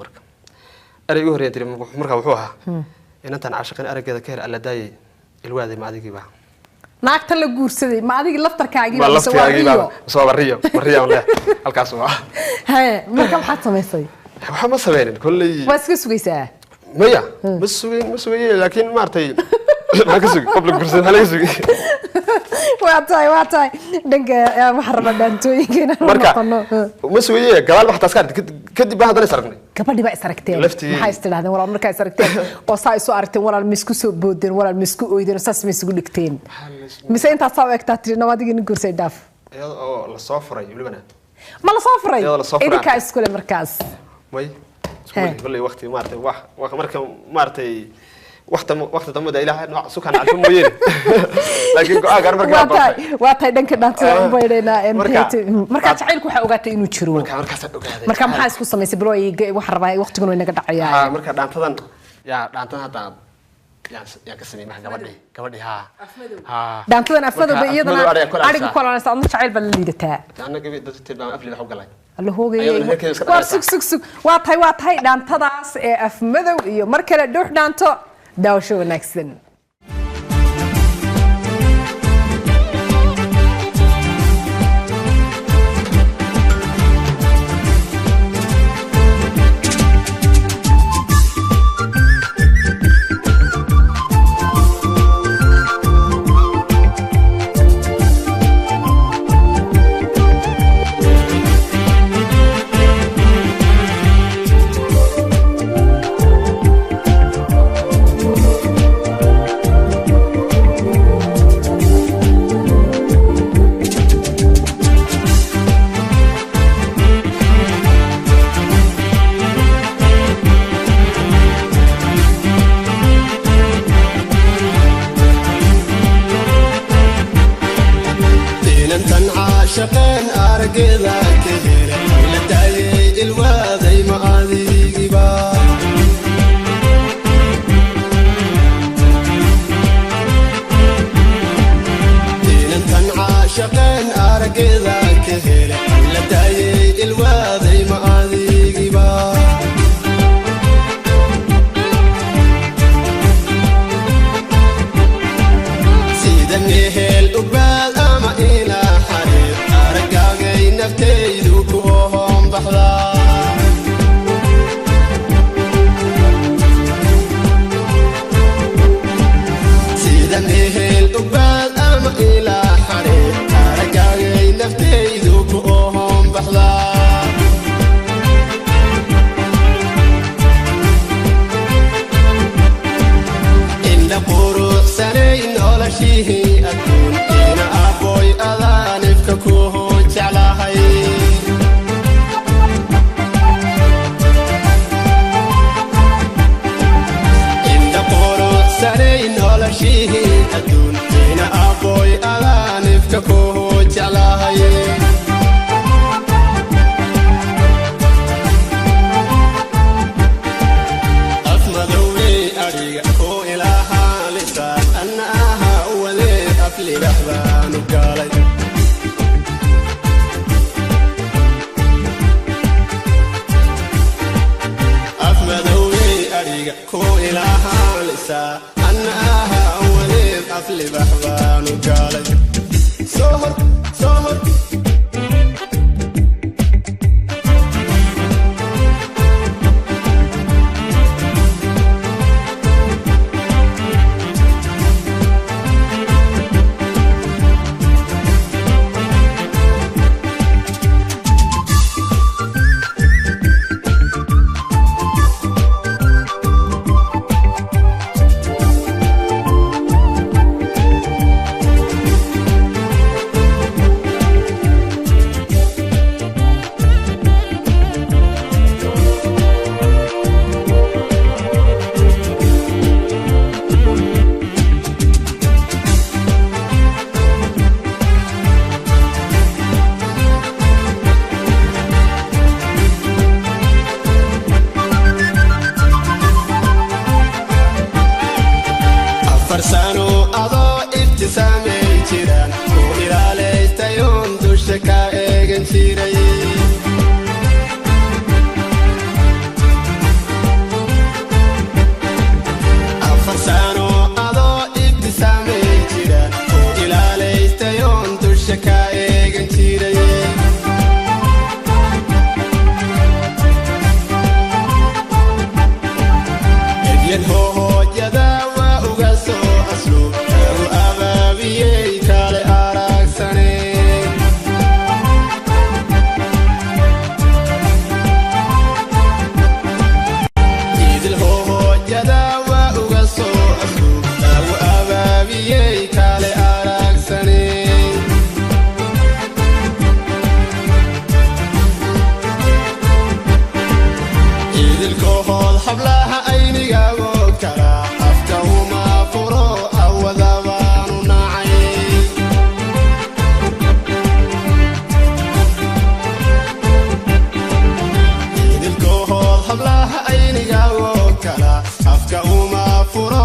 marka arigu horreeyay tiri marka wuxuu ahaa inantan caashiqin arageeda ka heer alla daayay ilwaaday ma adigiiba naagta la guursaday ma adigi laftarkaagii soo bariyo leh halkaas waa haye marka maxaad samaysay waxa ma sameeyeen kulli waa iska sugaysaa maya ma sugayeen laakiin maartay ma ka sugi qabla guursaday hal sugi waa tahay dhanka waxa raba dhaantooyinkeena marka ma sugayeen gadaal waxa taas kadib baan hadana sargnay gabadhi baa isaragteen maxay istiraadeen walaal markaa isaragteen oo saa isu aragteen walaal misku soo boodeen walaal misku ooydeen saas ma isugu dhigteen mise inta soo eegtaa tirina waadiga in guursay dhaaf oo la soo furay waliba ma la soo furay idinka isku le markaas way والله وقتي مارتي واخ مركه مارتي وقت دمده الى نوع سكان عارف مويين لكن قاعد مركه waatay dhanka dhaantada u baydayna marka jacaylku waxa ogaatay inuu jiro marka maxaa isku samaysay bro wax rabay waqtigan way naga dhacayaan marka dhaantadan dhaantadan hada yaa ka sameeyay gabadhi dhaantadan afmado iyadana ariga kolaanaysa ama jacayl baa la liidataa anaga dadka baan afli wax u galay الله هو سك واطي دانتداس اف مدو iyo markale dhuux dhaanto daawasho wanaagsan شقين أرقذا كثير لداي الواذي معاذي قبا دين تنعى شقين أرقذا كثير لداي الواذي معاذي قبا سيدني هيل أقبال أما إلى نفتيدو كوهم بحضا سيدان إهل أقبال أما إلى حريق أرقاقي نفتيدو كوهم بحضا إن قروح سنين ولا شيء أكون إن أبوي أذانفك كوهم جعلها شيء أدون هنا أبوي ألا نفككوه جعلها أفمدوني أريقكو إلى حالسا أنها أولي أفلي لحظان وقالي أفمدوني أريقكو إلى حالسا أنها أولي أفلي بحضان وقالي سهر idilkood hablaha aynigago kala afkahuma furo awadabaanu nacay idilkood hablaha aynigago kala afkahuma furo